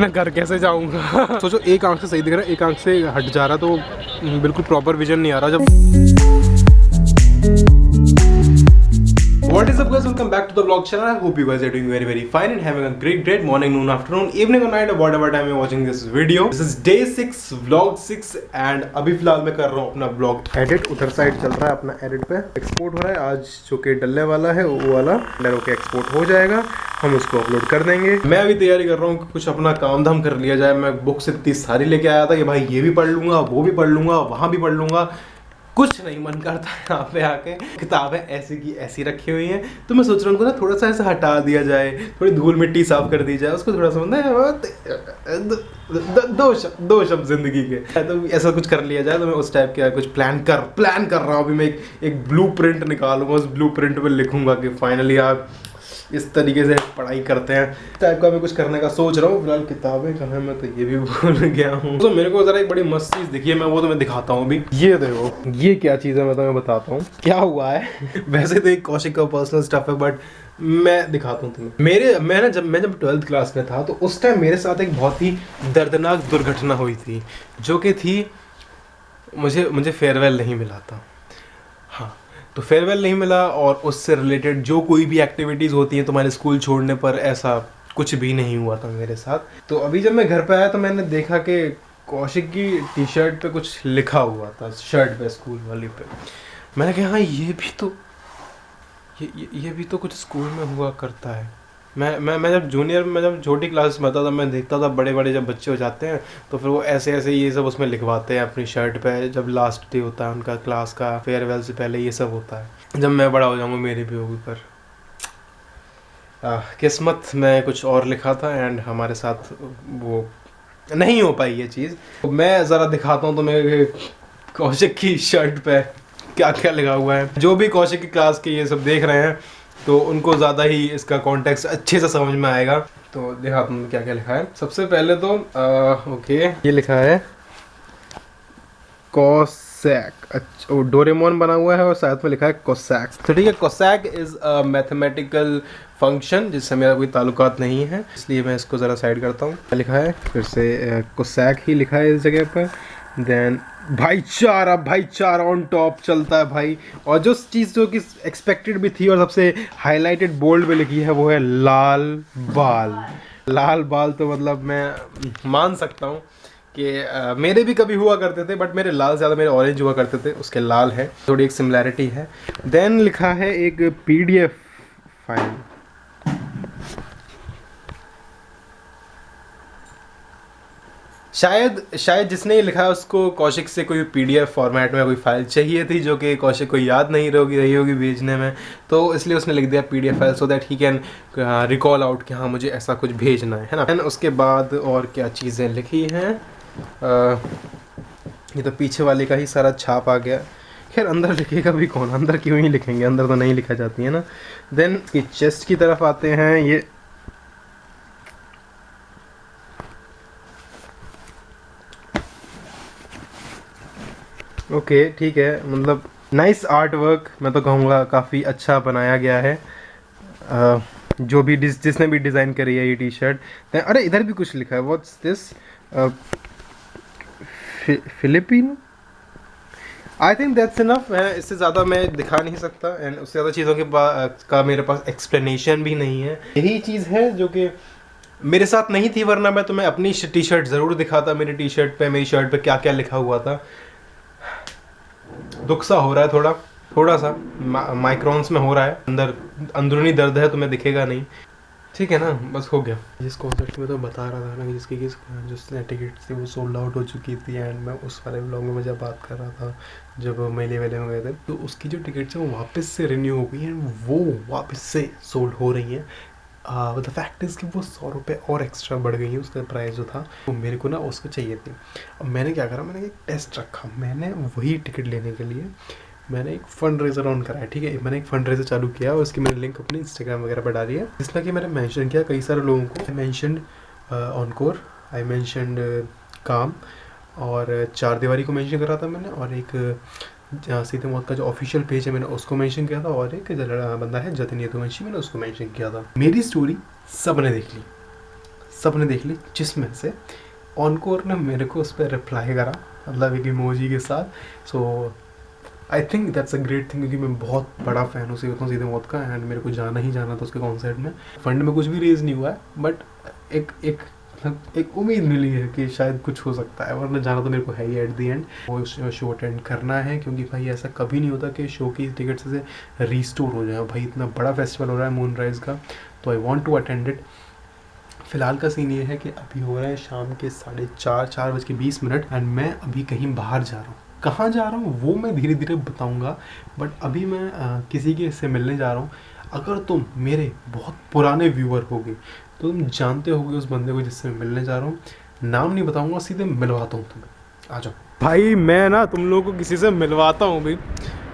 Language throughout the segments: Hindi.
मैं घर कैसे जाऊंगा। सोचो एक आंख से सही दिख रहा है, एक आंख से हट जा रहा, तो बिल्कुल प्रॉपर विजन नहीं आ रहा जब। What is up guys, welcome back to the vlog channel. I hope you guys are doing very fine and having a great morning, noon, afternoon, evening or night or whatever time you're watching this video. This is day 6 vlog 6 and अभी फिलहाल मैं कर रहा हूँ अपना vlog edit। उधर साइड चल रहा है अपना edit पे एक्सपोर्ट हो रहा है। आज जो कि डलने वाला है वो वाला डर होकर एक्सपोर्ट हो जाएगा, हम उसको अपलोड कर देंगे। मैं अभी तैयारी कर रहा हूँ कि कुछ अपना काम धाम कर लिया जाए। मैं बुक्स इतनी सारी लेके आया था कि भाई ये भी पढ़ लूंगा, वो भी पढ़ लूंगा, वहाँ भी पढ़ लूंगा, कुछ नहीं मन करता है यहाँ पे आके। किताबें ऐसी की ऐसी रखी हुई हैं, तो मैं सोच रहा हूँ ना थोड़ा सा ऐसा हटा दिया जाए, थोड़ी धूल मिट्टी साफ कर दी जाए, उसको थोड़ा सा दो शब्द जिंदगी के, तो ऐसा कुछ कर लिया जाए। तो मैं उस टाइप का कुछ प्लान कर रहा हूँ। अभी मैं एक ब्लू प्रिंट निकालूंगा, उस ब्लू प्रिंट पे लिखूंगा कि फाइनली आप इस तरीके से पढ़ाई करते हैं। इस टाइप का मैं कुछ करने का सोच रहा हूँ। फिलहाल किताबें कहाँ हैं मैं तो ये भी भूल गया हूँ। तो मेरे को जरा एक बड़ी मस्त चीज़ दिखी है, मैं वो तुम्हें दिखाता हूँ अभी। ये देखो, ये क्या चीज़ है मैं तुम्हें बताता हूँ क्या हुआ है। वैसे तो एक कौशिक का पर्सनल स्टफ है, बट मैं दिखाता हूँ तुम्हें। मैं जब 12th क्लास में था तो उस टाइम मेरे साथ एक बहुत ही दर्दनाक दुर्घटना हुई थी, जो कि थी मुझे फेयरवेल नहीं मिला था। हाँ, तो फेयरवेल नहीं मिला और उससे रिलेटेड जो कोई भी एक्टिविटीज़ होती हैं तुम्हारे स्कूल छोड़ने पर, ऐसा कुछ भी नहीं हुआ था मेरे साथ। तो अभी जब मैं घर पे आया तो मैंने देखा कि कौशिक की टी शर्ट पे कुछ लिखा हुआ था, शर्ट पे, स्कूल वाली पे। मैंने कहा हाँ ये भी तो कुछ स्कूल में हुआ करता है। मैं जब छोटी क्लास में था तब मैं देखता था बड़े बड़े जब बच्चे हो जाते हैं तो फिर वो ऐसे ये सब उसमें लिखवाते हैं अपनी शर्ट पे, जब लास्ट डे होता है उनका क्लास का, फेयरवेल से पहले ये सब होता है। जब मैं बड़ा हो जाऊंगा मेरी भी होगी, पर किस्मत में कुछ और लिखा था एंड हमारे साथ वो नहीं हो पाई ये चीज़। तो मैं ज़रा दिखाता हूँ तुम्हें कौशिक की शर्ट पे क्या क्या लिखा हुआ है। जो भी कौशिक की क्लास के ये सब देख रहे हैं तो उनको ज़्यादा ही इसका कॉन्टेक्स्ट अच्छे से समझ में आएगा। तो देखा तुमने क्या क्या लिखा है। सबसे पहले तो ओके, ये लिखा है कोसैक। अच्छा, डोरेमोन बना हुआ है और साथ में लिखा है कोसैक। तो ठीक है, cosec is a mathematical function जिससे मेरा कोई ताल्लुकात नहीं है, इसलिए मैं इसको ज़रा साइड करता हूँ। क्या लिखा है फिर से, कोसैक ही लिखा है इस जगह पर। देन भाईचारा ऑन टॉप चलता है भाई। और जो चीज़ जो कि एक्सपेक्टेड भी थी और सबसे हाईलाइटेड बोल्ड में लिखी है वो है लाल बाल। तो मतलब मैं मान सकता हूँ कि मेरे भी कभी हुआ करते थे, बट मेरे लाल ज़्यादा, मेरे ऑरेंज हुआ करते थे, उसके लाल है, थोड़ी एक सिमिलैरिटी है। देन लिखा है एक PDF फाइल। शायद जिसने ये लिखा है उसको कौशिक से कोई PDF फॉर्मेट में कोई फाइल चाहिए थी, जो कि कौशिक को याद नहीं रही होगी भेजने में, तो इसलिए उसने लिख दिया PDF file, so that he can recall out कि हाँ मुझे ऐसा कुछ भेजना है ना। एंड उसके बाद और क्या चीज़ें लिखी हैं, ये तो पीछे वाले का ही सारा छाप आ गया। खैर अंदर लिखेगा भी कौन, अंदर क्यों ही लिखेंगे, अंदर तो नहीं लिखा जाती है ना। देन इसकी चेस्ट की तरफ आते हैं। ये ओके ठीक है, मतलब नाइस आर्ट वर्क, मैं तो कहूँगा काफ़ी अच्छा बनाया गया है। जो भी जिसने भी डिज़ाइन करी है ये टी शर्ट। अरे इधर भी कुछ लिखा है, what's this, Filipino. I think that's enough है, इससे ज़्यादा मैं दिखा नहीं सकता एंड उससे ज़्यादा चीज़ों के का मेरे पास एक्सप्लेनेशन भी नहीं है। यही चीज़ है जो कि मेरे साथ नहीं थी, वरना मैं तुम्हें अपनी टी शर्ट ज़रूर दिखाता। मेरी टी शर्ट पे, मेरी शर्ट पे क्या क्या लिखा हुआ था। दुख सा हो रहा है, थोड़ा सा माइक्रोन्स में हो रहा है, अंदरूनी दर्द है, तुम्हें दिखेगा नहीं, ठीक है ना। बस हो गया। जिस कॉन्सर्ट में तो बता रहा था ना कि जिसने टिकट थी वो सोल्ड आउट हो चुकी थी, एंड मैं उस वाले ब्लॉग में जब बात कर रहा था जब मेले में गए थे, तो उसकी जो टिकट्स हैं वो वापस से रिन्यू हो गई हैं, वो वापस से सोल्ड हो रही हैं। द फैक्ट इज़ कि वो 100 रुपये और एक्स्ट्रा बढ़ गई है, उसका प्राइस जो था वो मेरे को ना उसको चाहिए थी। अब मैंने क्या करा, मैंने एक टेस्ट रखा, मैंने वही टिकट लेने के लिए मैंने एक फंड रेजर ऑन करा है, ठीक है। मैंने एक फंड रेजर चालू किया और उसकी मैंने लिंक अपने इंस्टाग्राम वगैरह पर डाली है, जिसमें कि मैंने मेंशन किया कई सारे लोगों को। आई मैंशनड ऑनकोर, आई मैंशनड काम, और चार दीवारी को मेंशन करा था मैंने, और एक सीधे मौत का जो ऑफिशियल पेज है मैंने उसको मेंशन किया था, और एक बंदा है जतिन यदुवंशी, मैंने उसको मेंशन किया था। मेरी स्टोरी सब ने देख ली, सब ने देख ली, जिसमें से ऑनकोर ने मेरे को उस पर रिप्लाई करा, मतलब एक इमोजी के साथ। So I think that's a great thing, क्योंकि मैं बहुत बड़ा फ़ैन हूँ सीधे मौत का, एंड मेरे को जाना ही जाना था उसके कॉन्सर्ट में। फंड में कुछ भी रेज नहीं हुआ है, बट एक उम्मीद मिली है कि शायद कुछ हो सकता है, वरना जाना तो मेरे को है ही एट दी एंड। वो शो अटेंड करना है, क्योंकि भाई ऐसा कभी नहीं होता कि शो की टिकट्स से रीस्टोर हो जाए। भाई इतना बड़ा फेस्टिवल हो रहा है मूनराइज का, तो I want to attend it. फ़िलहाल का सीन ये है कि अभी हो रहा है शाम के 4:30 एंड मैं अभी कहीं बाहर जा रहा हूँ। कहाँ जा रहा हूँ वो मैं धीरे धीरे बताऊँगा, बट अभी मैं किसी के से मिलने जा रहा हूँ। अगर तुम मेरे बहुत पुराने व्यूअर होगे तो तुम जानते होगे उस बंदे को जिससे मैं मिलने जा रहा हूँ। नाम नहीं बताऊँगा, सीधे मिलवाता हूँ तुम्हें, आ जाओ। भाई मैं ना तुम लोगों को किसी से मिलवाता हूँ भाई।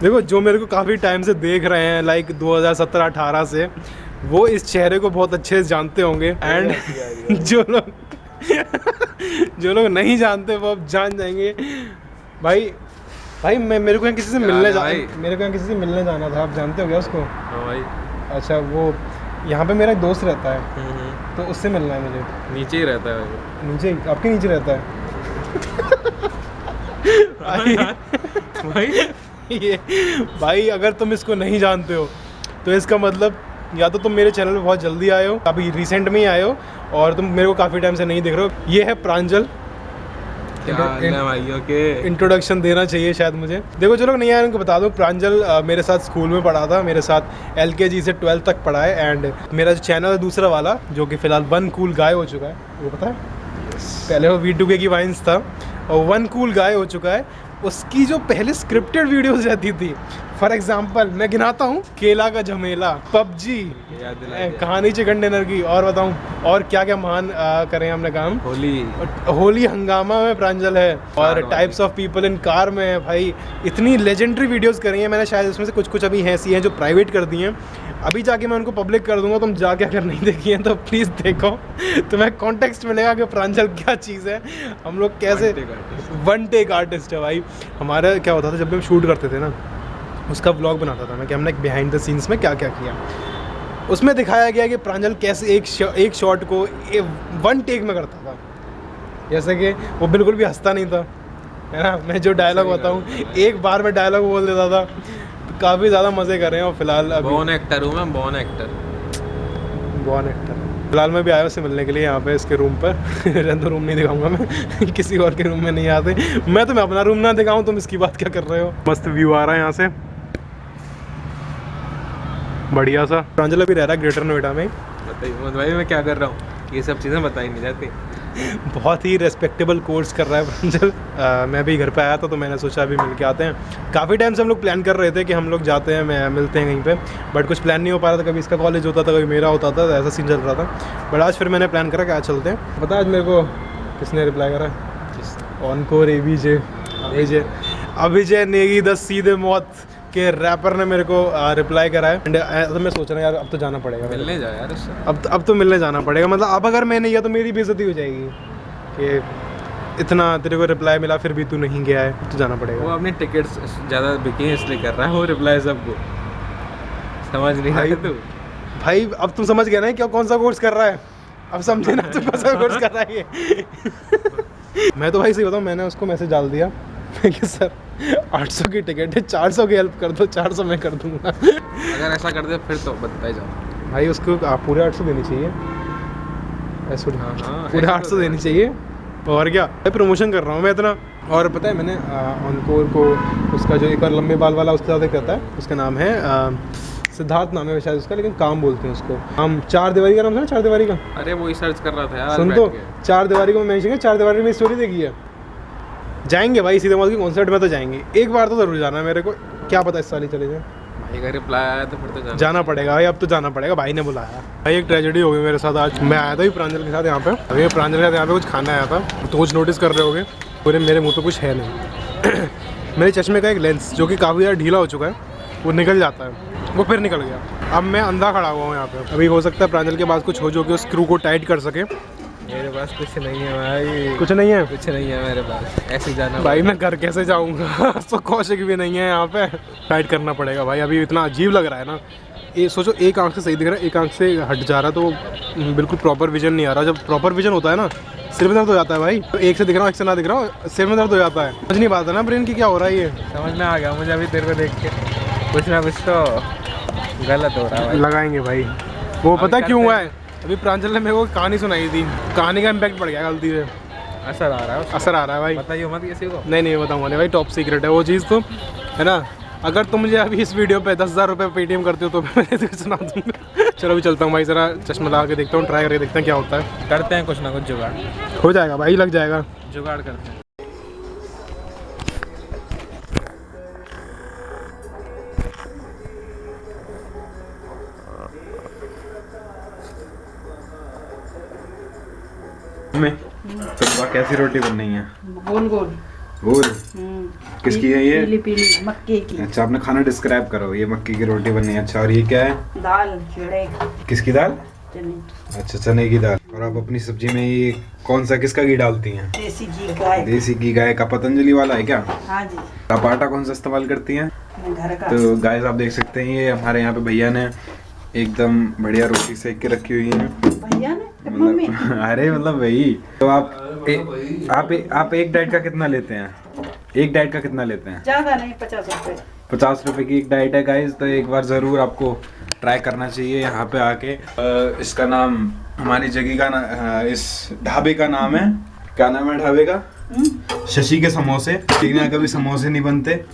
देखो, जो मेरे को काफ़ी टाइम से देख रहे हैं, लाइक 2017-18 से, वो इस चेहरे को बहुत अच्छे से जानते होंगे, एंड जो लोग नहीं जानते वो अब जान जाएंगे। भाई मेरे को यहाँ किसी से मिलने जाना था, आप जानते हो क्या उसको? हाँ भाई। अच्छा, वो यहाँ पे मेरा एक दोस्त रहता है, तो उससे मिलना है मुझे। नीचे ही रहता है भाई। नीचे? आपके नीचे रहता है? भाई अगर तुम इसको नहीं जानते हो तो इसका मतलब या तो तुम मेरे चैनल पे बहुत जल्दी आए हो, अभी रिसेंट में ही आए हो, और तुम मेरे को काफ़ी टाइम से नहीं देख रहे हो। ये है प्रांजल। इंट्रोडक्शन देना चाहिए शायद मुझे। देखो, जो लोग नहीं आए उनको बता दो, प्रांजल मेरे साथ स्कूल में पढ़ा था, मेरे साथ LKG से 12 तक पढ़ा है, एंड मेरा जो चैनल है दूसरा वाला, जो कि फ़िलहाल वन कूल गाय हो चुका है, वो पता है? पहले वो V2K की वाइन्स था, और वन कूल गाय हो चुका है। उसकी जो पहले स्क्रिप्टेड वीडियोस रहती थी, फॉर एग्जांपल मैं गिनाता हूँ, केला का झमेला, PUBG, कहानी चिकन डिनर की, और बताऊँ और क्या क्या महान करें हमने काम। होली हंगामा में प्रांजल है, और types of people in car में है। भाई इतनी लेजेंडरी वीडियोस करी हैं मैंने, शायद उसमें से कुछ अभी ऐसी हैं जो प्राइवेट कर दी हैं। अभी जाके मैं उनको पब्लिक कर दूंगा, तुम जाके अगर नहीं देखी हैं तो प्लीज़ देखो, तुम्हें कॉन्टेक्स्ट मिलेगा कि प्रांजल क्या चीज़ है, हम लोग कैसे वन टेक आर्टिस्ट है। भाई हमारा क्या होता था, जब भी हम शूट करते थे ना, उसका व्लॉग बनाता था मैं कि हमने बिहाइंड द सीन्स में क्या क्या किया। उसमें दिखाया गया कि प्रांजल कैसे एक शॉट को वन टेक में करता था, जैसे कि वो बिल्कुल भी हंसता नहीं था, है ना। मैं जो डायलॉग बताऊँ, एक बार में डायलॉग बोल देता था। तो काफ़ी ज़्यादा मज़े कर रहे हैं। और फिलहाल अभी बॉर्न एक्टर हूँ मैं, बॉर्न एक्टर। फिलहाल मैं भी आया उससे मिलने के लिए यहाँ पे इसके रूम पर। तो रूम नहीं दिखाऊंगा मैं, किसी और के रूम में नहीं आते। मैं तुम्हें अपना रूम ना दिखाऊं, तुम इसकी बात क्या कर रहे हो। मस्त व्यू आ रहा है यहाँ से, बढ़िया सा। प्रांजल अभी रह रहा है ग्रेटर नोएडा में। बताइए भाई मैं क्या कर रहा हूँ, ये सब चीज़ें बताई नहीं जाती। बहुत ही रेस्पेक्टेबल कोर्स कर रहा है प्रांजल। मैं भी घर पे आया था तो मैंने सोचा अभी मिल के आते हैं। काफ़ी टाइम से हम लोग प्लान कर रहे थे कि हम लोग जाते हैं, मैं मिलते हैं कहीं पे, बट कुछ प्लान नहीं हो पा रहा था। कभी इसका कॉलेज होता था, कभी मेरा होता था, ऐसा सीन चल रहा था। बट आज फिर मैंने प्लान करा कि आज चलते हैं। पता आज मेरे को किसने रिप्लाई करा? ऑनकोर अभिजय नेगी द सीधे मौत के रैपर ने मेरे को रिप्लाई करा है। एंड तो मैं सोच रहा हूँ यार, अब तो जाना पड़ेगा, मिलने जा यार उससे। अब तो मिलने जाना पड़ेगा। मतलब अब अगर मैं नहीं गया तो मेरी बेइज्जती हो जाएगी कि इतना तेरे को रिप्लाई मिला फिर भी तू नहीं गया है, तो जाना पड़ेगा। वो अपनी टिकट्स ज़्यादा बिकी हैं इसलिए कर रहा है वो रिप्लाई सबको, समझ नहीं आया तू? भाई अब तुम समझ गया ना क्या कौन सा कोर्स कर रहा है, अब समझे ना तुम कौन सा कोर्स कर रहा है ये। मैं तो भाई सही बताऊँ, मैंने उसको मैसेज डाल दिया कि सर 800 की टिकट है, 400 की हेल्प कर दो, 400 मैं कर दूंगा। अगर ऐसा कर दे फिर तो बताई जाओ भाई, उसको आप पूरे 800 देनी चाहिए, ऐसे पूरे 800 देनी चाहिए। और क्या प्रमोशन कर रहा हूँ मैं इतना। और पता है मैंने ऑनकोर को उसका जो एक और लंबे बाल वाला उसके साथ एक रहता है, उसका नाम है सिद्धार्थ नाम है शायद उसका, लेकिन काम बोलते हैं उसको हम। 4 दीवारी का नाम है, 4 दीवारी का। अरे वो ही सर्च कर रहा था यार। सुन तो 4 दीवारी को मैं 4 दीवारी में स्टोरी देखी है। जाएंगे भाई सीधे मौत के कॉन्सर्ट में तो जाएंगे, एक बार तो जरूर जाना है मेरे को। क्या पता इस साल ही चले जाए। भाई का रिप्लाई आया तो फिर तो जाना पड़ेगा भाई, अब तो जाना पड़ेगा, भाई ने बुलाया। भाई एक ट्रेजेडी हो गई मेरे साथ आज। मैं आया था प्रांजल के साथ यहाँ पे, अभी प्रांजल के साथ यहाँ पे कुछ खाना आया था, तो कुछ नोटिस कर रहे होगे पूरे मेरे मुँह पे कुछ है नहीं। मेरे चश्मे का एक लेंस जो कि काफ़ी ज़्यादा ढीला हो चुका है, वो निकल जाता है, वो फिर निकल गया। अब मैं अंधा खड़ा हुआ हूँ यहाँ पे। अभी हो सकता है प्रांजल के पास कुछ हो जो कि उस स्क्रू को टाइट कर सके। मेरे पास कुछ नहीं है भाई, कुछ नहीं है, कुछ नहीं है मेरे पास, ऐसे जाना भाई। मैं घर कैसे जाऊँगा? तो कौशिक भी नहीं है यहाँ पे, टाइट करना पड़ेगा भाई। अभी इतना अजीब लग रहा है ना, ये सोचो एक आंख से सही दिख रहा है, एक आंख से हट जा रहा है, तो बिल्कुल प्रॉपर विजन नहीं आ रहा। जब प्रॉपर विजन होता है ना, सिर में दर्द हो जाता है भाई। तो एक से दिख रहा हूँ, एक से ना दिख रहा हूँ, सिर में दर्द हो जाता है। समझ नहीं पाता ना ब्रेन की क्या हो रहा है। ये समझ में आ गया मुझे अभी तेरे को देख के, कुछ ना कुछ तो गलत हो रहा है भाई। लगाएंगे भाई, वो पता अभी क्यों करते हुआ है? अभी प्रांजल ने मेरे को कहानी सुनाई थी, कहानी का इम्पैक्ट पड़ गया गलती से। असर आ रहा है उसका। असर आ रहा है भाई। बताइए मत किसी को। नहीं बताऊंगा नहीं भाई, टॉप सीक्रेट है वो चीज़ तो, है ना। अगर तुम मुझे अभी इस वीडियो पे 10,000 रुपये पेटीएम करते हो तो मैं तुझे सुना दूंगा। चलो अभी चलता हूँ भाई, ज़रा चश्मा लगा के देखता हूँ, ट्राई करके देखते हैं क्या होता है। करते हैं कुछ ना कुछ जुगाड़। हो जाएगा भाई, लग जाएगा। जुगाड़ करते हैं। में तो कैसी रोटी बन रही है? गोल गोल। गोल? किसकी है ये? पीली पीली मक्के की। अच्छा, आपने खाना डिस्क्राइब करो। ये मक्की की रोटी बननी है। अच्छा, और ये क्या है? दाल चने। किसकी दाल? चने। अच्छा, चने की दाल। और आप अपनी सब्जी में ये कौन सा किसका घी डालती हैं? देसी घी गाय। देसी घी गाय का, पतंजलि वाला है क्या? हाँ जी। आप आटा कौन सा इस्तेमाल करती हैं? मैं घर का। तो गाइस आप देख सकते हैं, ये हमारे यहाँ पे भैया ने एकदम बढ़िया रोटी सेक के रखी हुई है। भैया ने मम्मी। अरे मतलब वही तो आप एक डाइट का कितना लेते हैं? एक डाइट का कितना लेते हैं? ज्यादा नहीं, 50 रुपए। 50 रुपए की एक डाइट है गाइस। तो एक बार ज़रूर आपको ट्राई करना चाहिए यहाँ पे आके। इसका नाम, हमारी जगह का इस ढाबे का नाम है, क्या नाम है ढाबे का? शशि के समोसे। लेकिन यहाँ कभी समोसे नहीं बनते,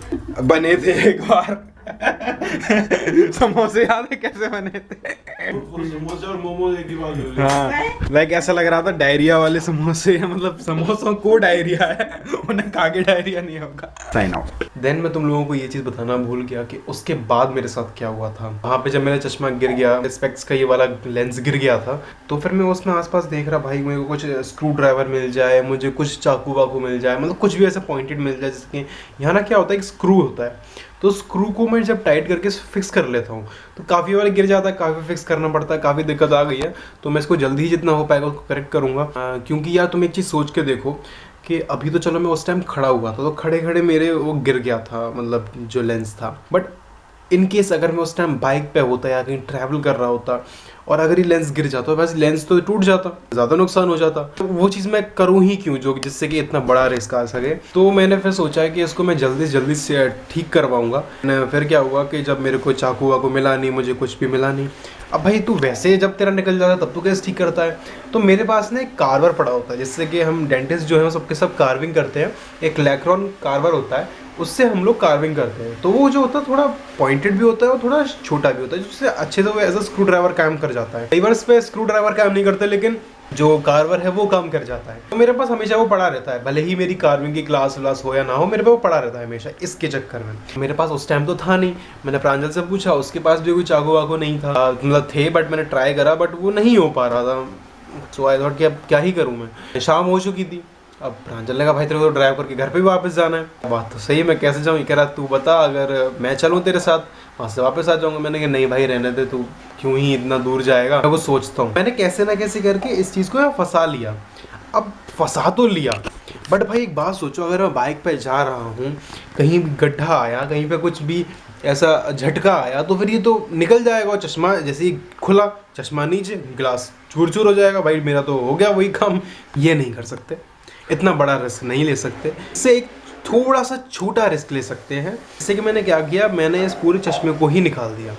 बने थे एक बार। समोसे याद है कैसे बने थे? समोसे और मोमोज एक ही बात हो रही है। हाँ, लाइक ऐसा लग रहा था डायरिया वाले समोसे हैं, मतलब समोसों को डायरिया है, उन्हें खा के डायरिया नहीं होगा। Sign out. देन मैं तुम लोगों को ये चीज़ बताना भूल गया कि उसके बाद मेरे साथ क्या हुआ था। वहाँ पे जब मेरा चश्मा गिर गया, स्पेक्स का ये वाला लेंस गिर गया था, तो फिर मैं उसमें आसपास देख रहा, भाई मेरे को कुछ स्क्रू ड्राइवर मिल जाए, मुझे कुछ चाकू वाकू मिल जाए, मतलब कुछ भी ऐसा पॉइंटेड मिल जाए। जिसके यहाँ ना क्या होता है, एक स्क्रू होता है, तो स्क्रू को मैं जब टाइट करके फिक्स कर लेता हूँ तो काफ़ी बार गिर जाता है, काफ़ी फिक्स करना पड़ता है, काफ़ी दिक्कत आ गई है। तो मैं इसको जल्दी ही जितना हो पाएगा उसको करेक्ट करूँगा। क्योंकि यार तुम एक चीज़ सोच के देखो कि अभी तो चलो मैं उस टाइम खड़ा हुआ था, तो खड़े खड़े मेरे वो गिर गया था, मतलब जो लेंस था। बट इन केस अगर मैं उस टाइम बाइक पे होता या कहीं ट्रैवल कर रहा होता और अगर ये लेंस गिर जाता, बस लेंस तो टूट जाता, ज़्यादा नुकसान हो जाता। तो वो चीज़ मैं करूँ ही क्यों जो जिससे कि इतना बड़ा रिस्क आ सके। तो मैंने फिर सोचा है कि इसको मैं जल्दी से ठीक करवाऊँगा। फिर क्या हुआ कि जब मेरे को चाकू वाकू मिला नहीं, मुझे कुछ भी मिला नहीं। अब भाई तू वैसे जब तेरा निकल जाता है तब तो कैसे ठीक करता है? तो मेरे पास ना एक कार्वर पड़ा होता है, जिससे कि हम डेंटिस्ट जो है वो सबके सब कार्विंग करते हैं। एक लैक्रोन कार्वर होता है, उससे हम लोग कार्विंग करते हैं। तो वो जो होता है थोड़ा पॉइंटेड भी होता है और थोड़ा छोटा भी होता है, जिससे अच्छे से वो एज अ स्क्रू ड्राइवर काम कर जाता है। कई बार इस पे स्क्रू ड्राइवर काम नहीं करते, लेकिन जो कार्वर है वो काम कर जाता है। तो मेरे पास हमेशा वो पड़ा रहता है, भले ही मेरी कार्विंग की क्लास व्लास हो या ना हो, मेरे पे वो पड़ा रहता है हमेशा। इसके चक्कर में मेरे पास उस टाइम तो था नहीं। मैंने प्रांजल से पूछा, उसके पास भी कोई चाकू वाकू नहीं था, मतलब थे बट मैंने ट्राई करा बट वो नहीं हो पा रहा था। सो आई थॉट कि अब क्या ही करूँ मैं। शाम हो चुकी थी। अब प्रांजल ने कहा भाई तेरे को ड्राइव करके घर पे भी वापस जाना है। बात तो सही, मैं कैसे जाऊँ? ये कह रहा तू बता, अगर मैं चलूँ तेरे साथ वहाँ से वापस आ जाऊँगा। मैंने कहा नहीं भाई रहने दे, तू क्यों ही इतना दूर जाएगा। मैं वो सोचता हूँ, मैंने कैसे ना कैसे करके इस चीज़ को फंसा लिया। अब फंसा तो लिया, बट भाई एक बात सोचो, अगर मैं बाइक पे जा रहा हूँ, कहीं भी गड्ढा आया, कहीं पे कुछ भी ऐसा झटका आया, तो फिर ये तो निकल जाएगा। और चश्मा जैसे ही खुला, चश्मा नीचे, ग्लास चूर चूर हो जाएगा। भाई मेरा तो हो गया वही काम। ये नहीं कर सकते, इतना बड़ा रिस्क नहीं ले सकते। इससे एक थोड़ा सा छोटा रिस्क ले सकते हैं। जैसे कि मैंने क्या किया, मैंने इस पूरे चश्मे को ही निकाल दिया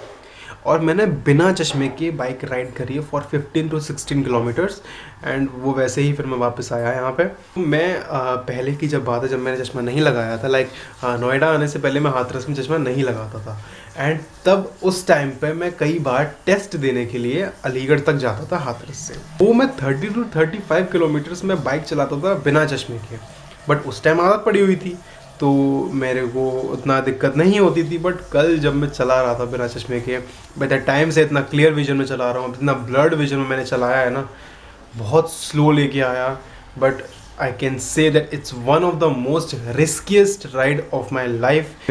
और मैंने बिना चश्मे के बाइक राइड करी है फॉर 15 to 16 किलोमीटर्स। एंड वो वैसे ही फिर मैं वापस आया यहाँ पे। मैं पहले की जब बात है, जब मैंने चश्मा नहीं लगाया था, लाइक नोएडा आने से पहले मैं हाथरस में चश्मा नहीं लगाता था। एंड तब उस टाइम पे मैं कई बार टेस्ट देने के लिए अलीगढ़ तक जाता था हाथरस से। वो मैं 30 to 35 किलोमीटर्स में बाइक चलाता था बिना चश्मे के। बट उस टाइम आदत पड़ी हुई थी तो मेरे को उतना दिक्कत नहीं होती थी। बट कल जब मैं चला रहा था बिना चश्मे के, बाय द टाइम से इतना क्लियर विजन में चला रहा हूँ, इतना ब्लर्ड विजन में मैंने चलाया है ना, बहुत स्लो लेके आया। But I can say that it's one of the most riskiest ride of my life.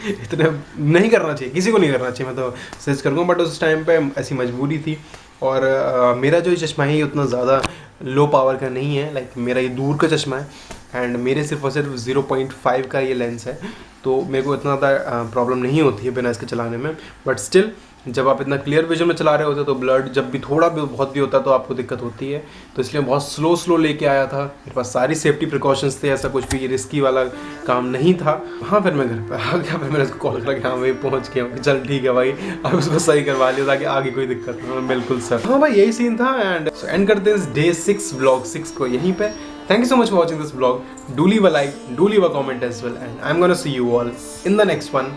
इतना नहीं करना चाहिए, किसी को नहीं करना चाहिए, मैं तो सजेस्ट करूँगा। बट उस टाइम पे ऐसी मजबूरी थी। और मेरा जो चश्मा है ये उतना ज़्यादा लो पावर का नहीं है, लाइक मेरा ये दूर का चश्मा है। एंड मेरे सिर्फ और सिर्फ 0.5 का ये लेंस है, तो मेरे को इतना ज़्यादा प्रॉब्लम नहीं होती है बिना इसके चलाने में। बट स्टिल जब आप इतना क्लियर विजन में चला रहे होते तो ब्लड जब भी थोड़ा भी बहुत भी होता है तो आपको दिक्कत होती है, तो इसलिए बहुत स्लो लेके आया था। मेरे पास सारी सेफ्टी प्रिकॉशंस थे, ऐसा कुछ भी रिस्की वाला काम नहीं था। हाँ फिर मैं घर पे आ गया, फिर मैंने उसको कॉल करा कि हाँ भाई पहुँच गया, चल ठीक है भाई, अब उसको सही करवा लिया ताकि आगे कोई दिक्कत ना हो। बिल्कुल सर, हाँ भाई यही सीन था। एंड एंड करते हैं इस डे 6 व्लॉग 6 को यहीं पे। Thank you so much for watching this vlog. Do leave a like, do leave a comment as well, and I'm gonna see you all in the next one.